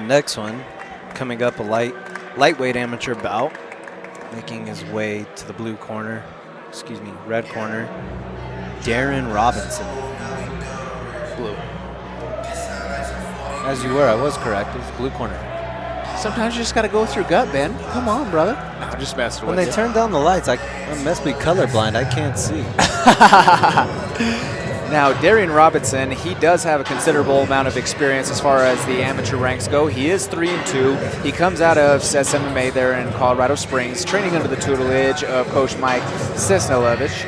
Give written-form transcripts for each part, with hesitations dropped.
next one, coming up a lightweight amateur bout, making his way to the red corner, Darien Robinson. Blue. As you were, I was correct. It was blue corner. Sometimes you just got to go with your gut, Ben. Come on, brother. No, I'm just messing with you. When they turn down the lights, I must be colorblind. I can't see. Now, Darien Robinson, he does have a considerable amount of experience as far as the amateur ranks go. He is 3-2. He comes out of MMA there in Colorado Springs, training under the tutelage of Coach Mike Sesnelevich.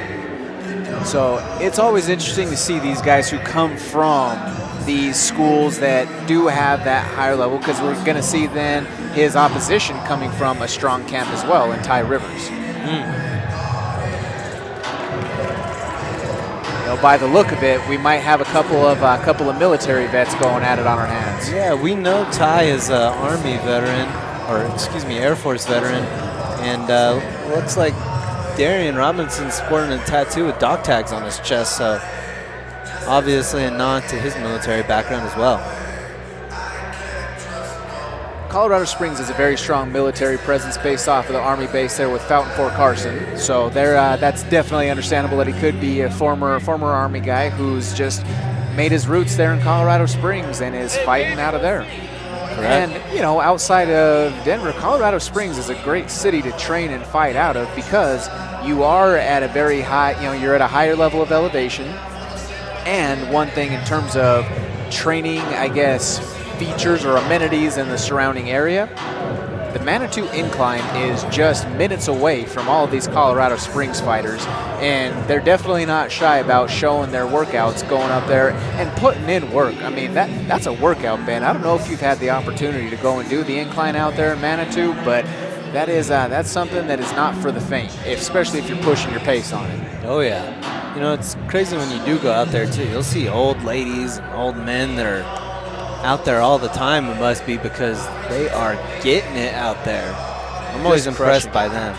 So it's always interesting to see these guys who come from these schools that do have that higher level, because we're going to see then his opposition coming from a strong camp as well in Ty Rivers. By the look of it, we might have a couple of military vets going at it on our hands. Yeah, we know Ty is an Army veteran, Air Force veteran, and looks like Darien Robinson's sporting a tattoo with dog tags on his chest, so obviously a nod to his military background as well. Colorado Springs is a very strong military presence based off of the Army base there with Fountain Fort Carson. So that's definitely understandable that he could be a former Army guy who's just made his roots there in Colorado Springs and is fighting out of there. Correct. And, outside of Denver, Colorado Springs is a great city to train and fight out of, because you are at a very high, you're at a higher level of elevation. And one thing in terms of training, I guess, features or amenities in the surrounding area, the Manitou Incline is just minutes away from all of these Colorado Springs fighters, and they're definitely not shy about showing their workouts, going up there and putting in work. I mean, that's a workout, Ben. I don't know if you've had the opportunity to go and do the incline out there in Manitou, but that's something that is not for the faint, especially if you're pushing your pace on it. Oh yeah, it's crazy when you do go out there too. You'll see old ladies and old men that are out there all the time. It must be because they are getting it out there. I'm always impressed by them.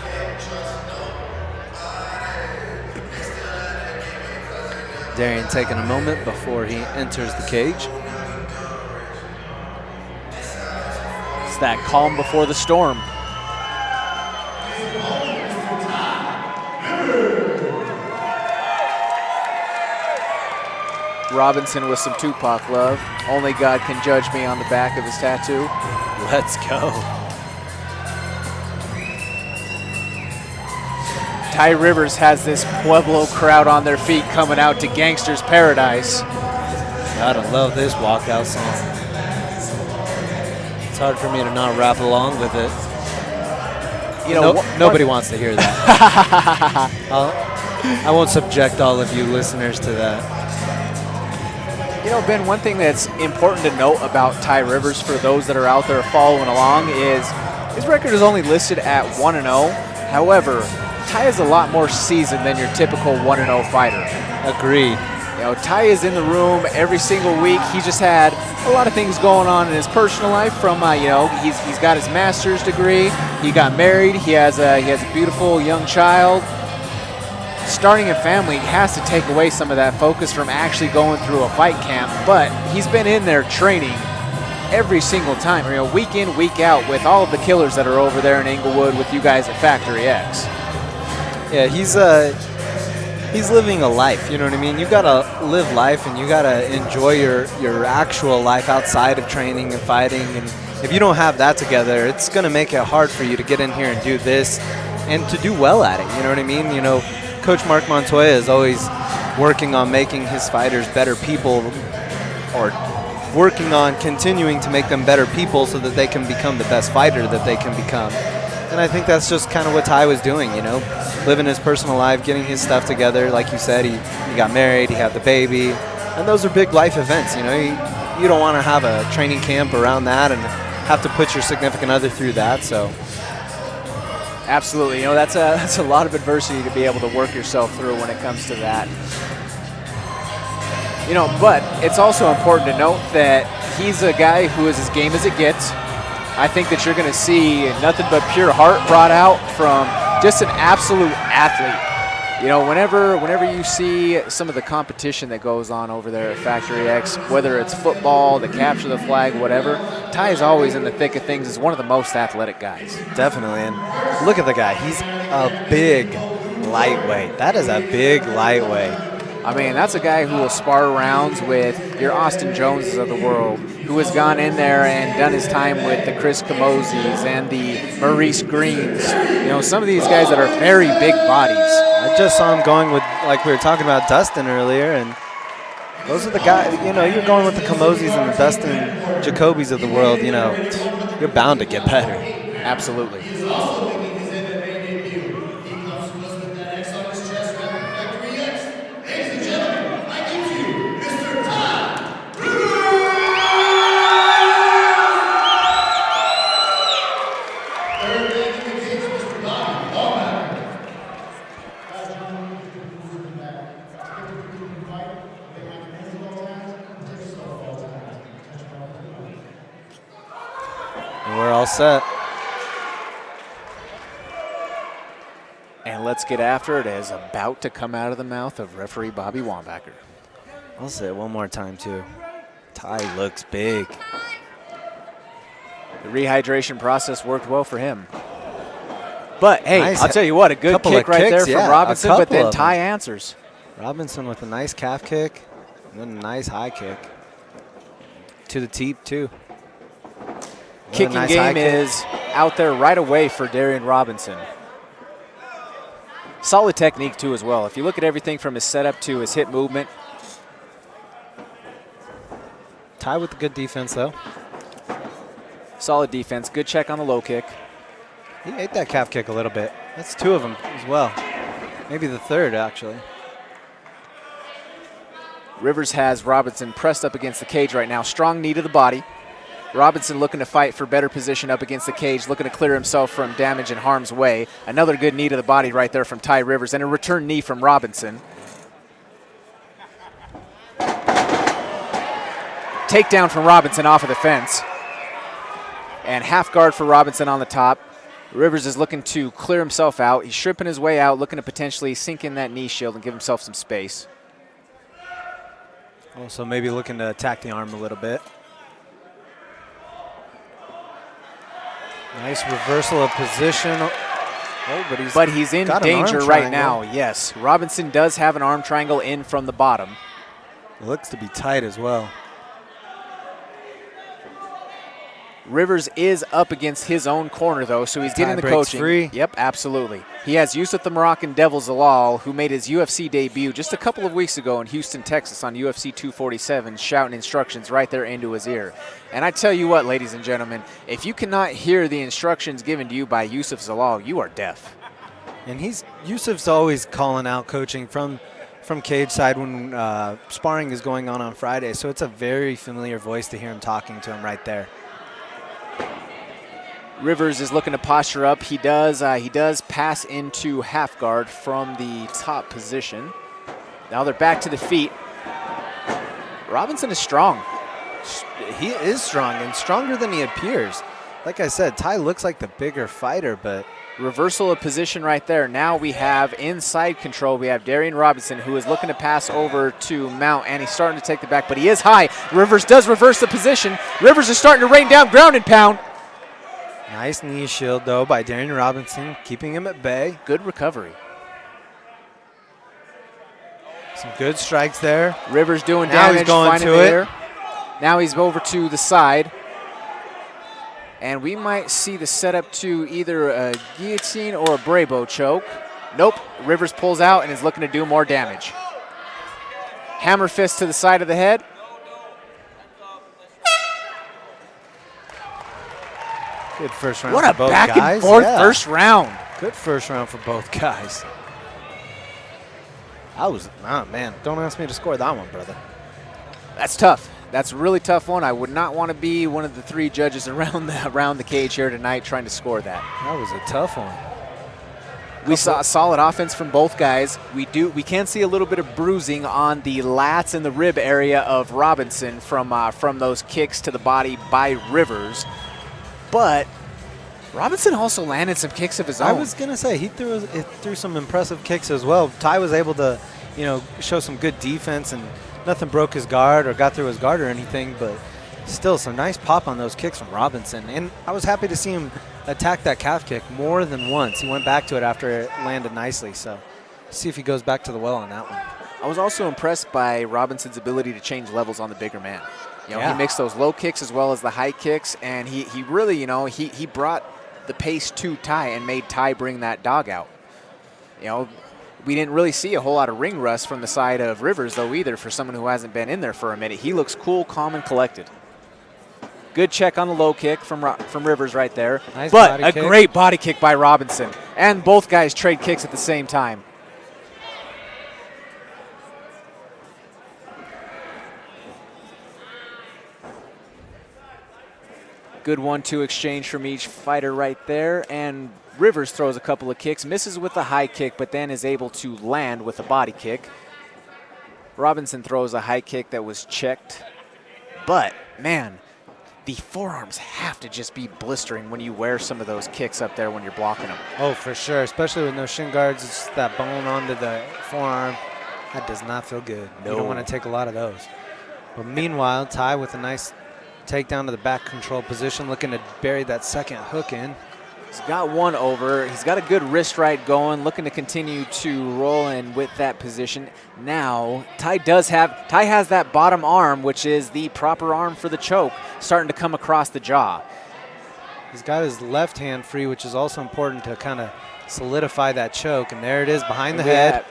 Darien taking a moment before he enters the cage. It's that calm before the storm. Robinson with some Tupac love. Only God can judge me on the back of his tattoo. Let's go. Ty Rivers has this Pueblo crowd on their feet coming out to Gangster's Paradise. Gotta love this walkout song. It's hard for me to not rap along with it. Nobody wants to hear that. I won't subject all of you listeners to that. Ben, one thing that's important to note about Ty Rivers for those that are out there following along is his record is only listed at 1-0. However, Ty is a lot more seasoned than your typical 1-0 fighter. Agreed. Ty is in the room every single week. He just had a lot of things going on in his personal life. From he's got his master's degree. He got married. He has a beautiful young child. Starting a family has to take away some of that focus from actually going through a fight camp, but he's been in there training every single time, week in, week out, with all of the killers that are over there in Inglewood with you guys at Factory X. Yeah, he's living a life, you know what I mean? You gotta live life, and you gotta enjoy your actual life outside of training and fighting, and if you don't have that together, it's gonna make it hard for you to get in here and do this and to do well at it, you know what I mean? Coach Mark Montoya is always working on making his fighters better people, or working on continuing to make them better people so that they can become the best fighter that they can become. And I think that's just kind of what Ty was doing, living his personal life, getting his stuff together. Like you said, he got married, he had the baby, and those are big life events, You don't want to have a training camp around that and have to put your significant other through that, so. Absolutely, that's a lot of adversity to be able to work yourself through when it comes to that. But it's also important to note that he's a guy who is as game as it gets. I think that you're going to see nothing but pure heart brought out from just an absolute athlete. You know, whenever you see some of the competition that goes on over there at Factory X, whether it's football, the capture the flag, whatever, Ty is always in the thick of things as one of the most athletic guys. Definitely, and look at the guy. He's a big lightweight. That is a big lightweight. I mean, that's a guy who will spar rounds with your Austin Joneses of the world, who has gone in there and done his time with the Chris Camozis and the Maurice Greens. You know, some of these guys that are very big bodies. I just saw him going with, like we were talking about Dustin earlier, and those are the guys, you know, you're going with the Camozis and the Dustin Jacobys of the world, you know, you're bound to get better. Absolutely. We're all set. And let's get after it as a bout to come out of the mouth of referee Bobby Wambacher. I'll say it one more time, too. Ty looks big. The rehydration process worked well for him. But, hey, nice. I'll tell you what, a good kick right there from Robinson, but then Ty answers. Robinson with a nice calf kick and then a nice high kick. To the teep, too. Kicking nice game is out there right away for Darien Robinson. Solid technique, too, as well. If you look at everything from his setup to his hip movement. Ty with the good defense, though. Solid defense. Good check on the low kick. He ate that calf kick a little bit. That's two of them as well. Maybe the third, actually. Rivers has Robinson pressed up against the cage right now. Strong knee to the body. Robinson looking to fight for better position up against the cage, looking to clear himself from damage and harm's way. Another good knee to the body right there from Ty Rivers, and a return knee from Robinson. Takedown from Robinson off of the fence. And half guard for Robinson on the top. Rivers is looking to clear himself out. He's stripping his way out, looking to potentially sink in that knee shield and give himself some space. Also maybe looking to attack the arm a little bit. Nice reversal of position. Oh, but he's in danger right now. Yes, Robinson does have an arm triangle in from the bottom. Looks to be tight as well. Rivers is up against his own corner, though, so he's getting the coaching. Free. Yep, absolutely. He has Yusuf the Moroccan Devil Zalal, who made his UFC debut just a couple of weeks ago in Houston, Texas on UFC 247, shouting instructions right there into his ear. And I tell you what, ladies and gentlemen, if you cannot hear the instructions given to you by Yusuf Zalal, you are deaf. And Yusuf's always calling out coaching from cage side when sparring is going on Friday, so it's a very familiar voice to hear him talking to him right there. Rivers is looking to posture up. He does pass into half guard from the top position. Now they're back to the feet. Robinson is strong. He is strong and stronger than he appears. Like I said, Ty looks like the bigger fighter, but reversal of position right there. Now we have inside control. We have Darien Robinson, who is looking to pass over to Mount, and he's starting to take the back, but he is high. Rivers does reverse the position. Rivers is starting to rain down ground and pound. Nice knee shield, though, by Darien Robinson, keeping him at bay. Good recovery. Some good strikes there. Rivers doing now damage. He's going to it. Now he's over to the side. And we might see the setup to either a guillotine or a Bravo choke. Nope. Rivers pulls out and is looking to do more damage. Hammer fist to the side of the head. Good first round what for a both back guys. And forth first round. Good first round for both guys. Man, don't ask me to score that one, brother. That's tough. That's a really tough one. I would not want to be one of the three judges around the cage here tonight trying to score that. That was a tough one. We saw a solid offense from both guys. We can see a little bit of bruising on the lats and the rib area of Robinson from those kicks to the body by Rivers. But Robinson also landed some kicks of his own. I was going to say, he threw some impressive kicks as well. Ty was able to, show some good defense, and nothing broke his guard or got through his guard or anything, but still some nice pop on those kicks from Robinson. And I was happy to see him attack that calf kick more than once. He went back to it after it landed nicely. So see if he goes back to the well on that one. I was also impressed by Robinson's ability to change levels on the bigger man. He mixed those low kicks as well as the high kicks, and he really, he brought the pace to Ty and made Ty bring that dog out. We didn't really see a whole lot of ring rust from the side of Rivers, though, either, for someone who hasn't been in there for a minute. He looks cool, calm, and collected. Good check on the low kick from Rivers right there. Nice but body a kick. great body kick by Robinson. And both guys trade kicks at the same time. Good 1-2 exchange from each fighter right there. And Rivers throws a couple of kicks, misses with a high kick, but then is able to land with a body kick. Robinson throws a high kick that was checked. But, man, the forearms have to just be blistering when you wear some of those kicks up there when you're blocking them. Oh, for sure, especially with no shin guards. It's just that bone onto the forearm. That does not feel good. No. You don't want to take a lot of those. But meanwhile, Ty with a nice takedown to the back control position, looking to bury that second hook in. He's got one over. He's got a good wrist right going, looking to continue to roll in with that position. Now, Ty has that bottom arm, which is the proper arm for the choke, starting to come across the jaw. He's got his left hand free, which is also important to kind of solidify that choke. And there it is behind the head.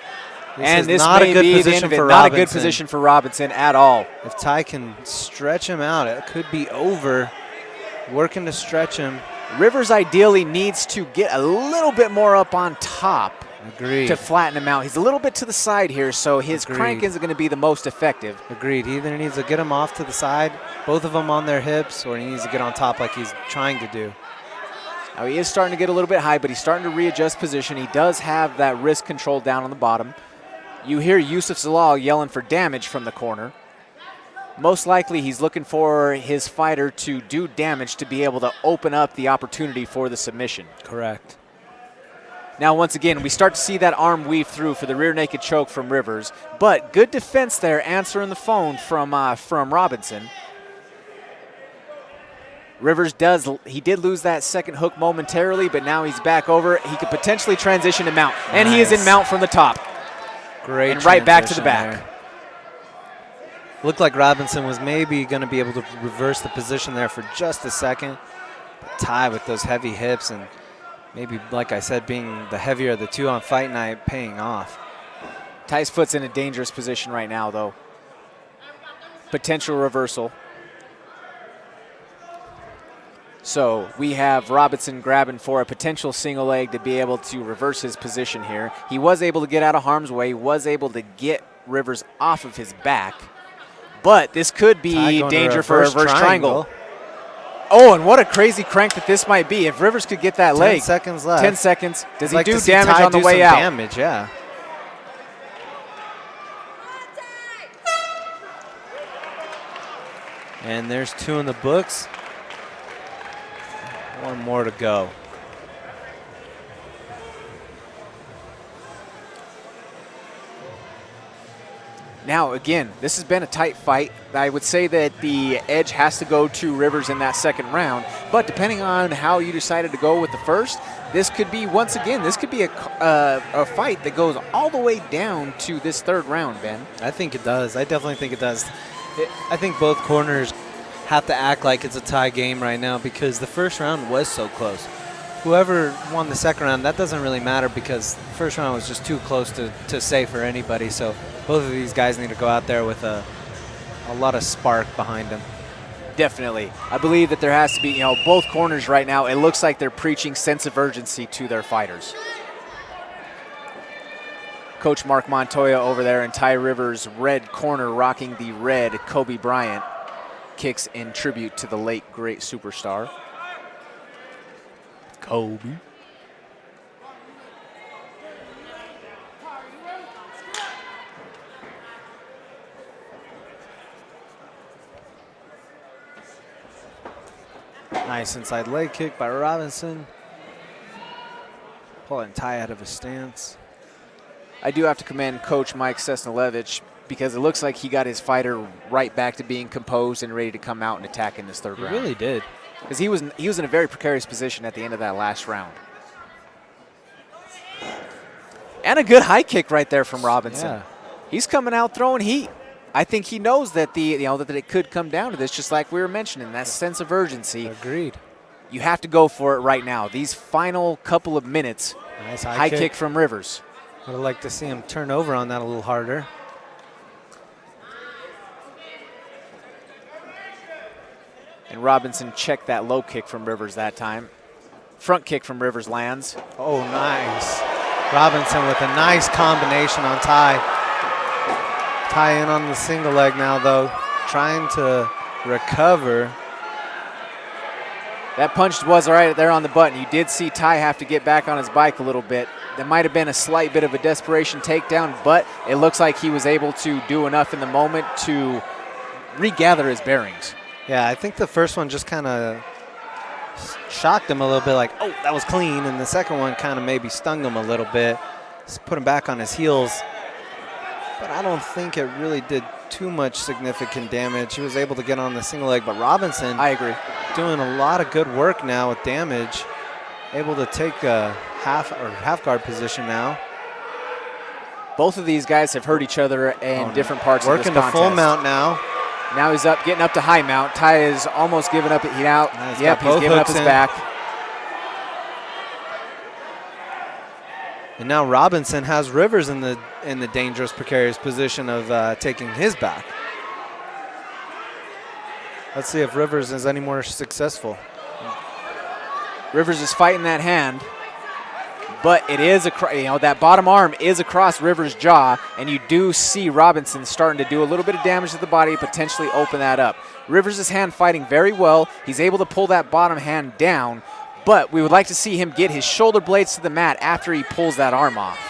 This not may a good be the position end of it. for Not Robinson. a good position for Robinson at all. If Ty can stretch him out, it could be over. Working to stretch him. Rivers ideally needs to get a little bit more up on top. Agreed. To flatten him out. He's a little bit to the side here, so his Agreed. crank isn't going to be the most effective. Agreed. He either needs to get him off to the side, both of them on their hips, or he needs to get on top like he's trying to do. Now he is starting to get a little bit high, but he's starting to readjust position. He does have that wrist control down on the bottom. You hear Yusuf Zalal yelling for damage from the corner. Most likely he's looking for his fighter to do damage to be able to open up the opportunity for the submission. Correct. Now, once again, we start to see that arm weave through for the rear naked choke from Rivers, but good defense there, answering the phone from Robinson. Rivers did lose that second hook momentarily, but now he's back over. He could potentially transition to mount, and he is in mount from the top. Great. And right back to the back. There. Looked like Robinson was maybe going to be able to reverse the position there for just a second. But Ty with those heavy hips and maybe, like I said, being the heavier of the two on fight night, paying off. Ty's foot's in a dangerous position right now, though. Potential reversal. So we have Robinson grabbing for a potential single leg to be able to reverse his position here. He was able to get out of harm's way, was able to get Rivers off of his back. But this could be danger for a reverse triangle. Oh, and what a crazy crank that this might be. If Rivers could get that leg. 10 seconds left. 10 seconds. Does he like do to see damage Ty on the do way some out? Damage, yeah. And there's 2 in the books. 1 more to go. Now, again, this has been a tight fight. I would say that the edge has to go to Rivers in that second round, but depending on how you decided to go with the first, this could be, once again, this could be a fight that goes all the way down to this third round, Ben. I think it does. I definitely think it does. I think both corners have to act like it's a tie game right now because the first round was so close. Whoever won the second round, that doesn't really matter because the first round was just too close to say for anybody. So both of these guys need to go out there with a lot of spark behind them. Definitely. I believe that there has to be, both corners right now, it looks like they're preaching sense of urgency to their fighters. Coach Mark Montoya over there in Ty Rivers' red corner rocking the red Kobe Bryant kicks in tribute to the late great superstar. Kobe. Nice inside leg kick by Robinson. Pulling Ty out of his stance. I do have to commend Coach Mike Sesnilevich because it looks like he got his fighter right back to being composed and ready to come out and attack in this third round. He really did. Because he was in a very precarious position at the end of that last round. And a good high kick right there from Robinson. Yeah. He's coming out throwing heat. I think he knows that that it could come down to this, just like we were mentioning, that sense of urgency. Agreed. You have to go for it right now. These final couple of minutes. Nice high kick from Rivers. Would have liked to see him turn over on that a little harder. And Robinson checked that low kick from Rivers that time. Front kick from Rivers lands. Oh, nice. Robinson with a nice combination on Ty. Ty in on the single leg now, though, trying to recover. That punch was right there on the button. You did see Ty have to get back on his bike a little bit. That might have been a slight bit of a desperation takedown, but it looks like he was able to do enough in the moment to regather his bearings. Yeah, I think the first one just kind of shocked him a little bit, like, oh, that was clean. And the second one kind of maybe stung him a little bit, just put him back on his heels. But I don't think it really did too much significant damage. He was able to get on the single leg, but Robinson, I agree, doing a lot of good work now with damage. Able to take a half guard position now. Both of these guys have hurt each other in different parts of this contest. Working to full mount now. Now he's up, getting up to high mount. Ty is almost giving up. He's giving up his back. And now Robinson has Rivers in the dangerous, precarious position of taking his back. Let's see if Rivers is any more successful. Rivers is fighting that hand, but it is that bottom arm is across Rivers' jaw, and you do see Robinson starting to do a little bit of damage to the body, potentially open that up. Rivers' hand fighting very well. He's able to pull that bottom hand down, but we would like to see him get his shoulder blades to the mat after he pulls that arm off.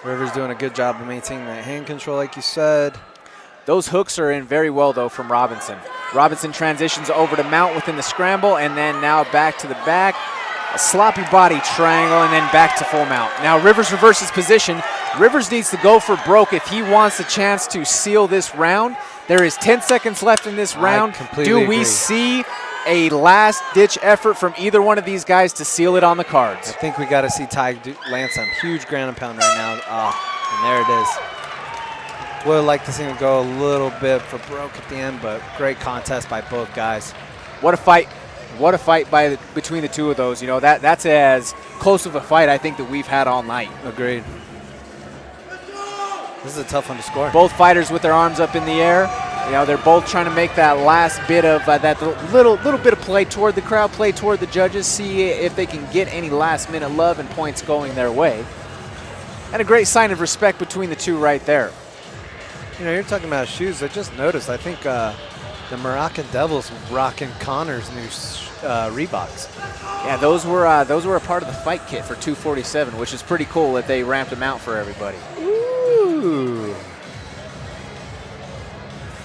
Rivers doing a good job of maintaining that hand control, like you said. Those hooks are in very well, though, from Robinson. Robinson transitions over to mount within the scramble, and then now back to the back. A sloppy body triangle, and then back to full mount. Now Rivers reverses position. Rivers needs to go for broke if he wants a chance to seal this round. There is 10 seconds left in this round. Do we see a last-ditch effort from either one of these guys to seal it on the cards? I think we got to see Ty land some huge ground and pound right now. Oh, and there it is. Would like to see him go a little bit for broke at the end, but great contest by both guys. What a fight. What a fight between the two of those. That's as close of a fight I think that we've had all night. Agreed. This is a tough one to score. Both fighters with their arms up in the air. They're both trying to make that last bit of that little bit of play toward the crowd, play toward the judges, see if they can get any last-minute love and points going their way. And a great sign of respect between the two right there. You're talking about shoes. I just noticed. I think the Moroccan Devils rocking Connor's new Reeboks. Yeah, those were a part of the fight kit for 247, which is pretty cool that they ramped them out for everybody. Ooh,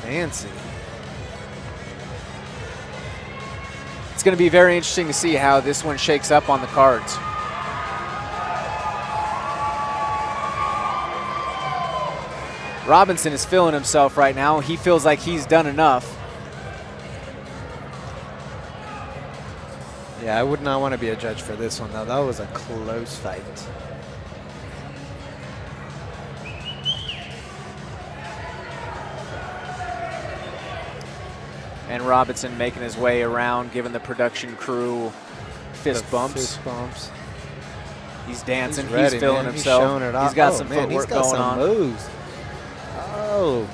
fancy. It's going to be very interesting to see how this one shakes up on the cards. Robinson is feeling himself right now. He feels like he's done enough. Yeah, I would not want to be a judge for this one, though. That was a close fight. And Robinson making his way around, giving the production crew fist bumps. Fist bumps. He's dancing. He's ready, feeling man. himself. He's showing it off. He's got some footwork he's got going on. Moves. Oh.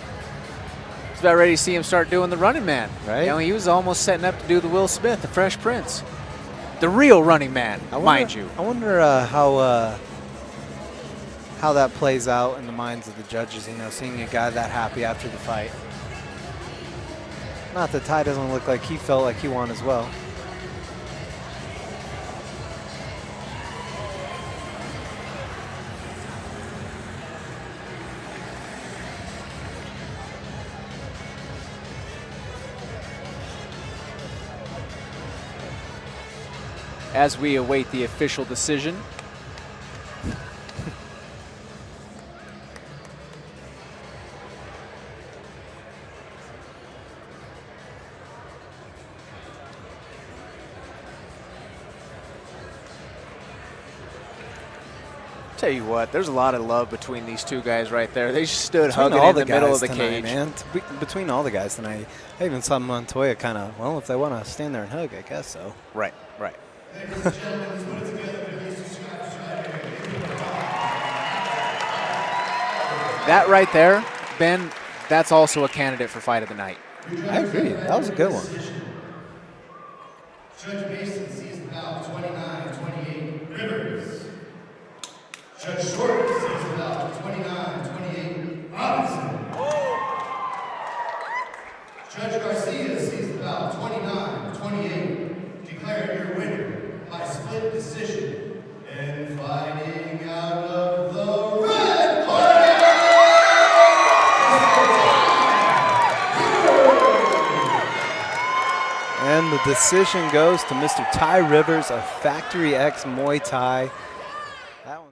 He's about ready to see him start doing the running man. Right. He was almost setting up to do the Will Smith, the Fresh Prince. The real running man, mind you. I wonder how that plays out in the minds of the judges, seeing a guy that happy after the fight. Not that Ty doesn't look like he felt like he won as well. as we await the official decision. Tell you what, there's a lot of love between these two guys right there. They just stood hugging in the middle of the cage. Man. Between all the guys tonight, I even saw Montoya kind of, well, if they want to stand there and hug, I guess so. Right, right. That right there, Ben, that's also a candidate for fight of the night. I agree. That was a good one. Judge Mason sees the bout 29-28 Rivers. Judge Short sees the bout 29-28 Robinson. Judge Garcia sees the bout 29-28. Declare your winner by split decision. And fighting out of the red corner. And the decision goes to Mr. Ty Rivers of Factory X Muay Thai.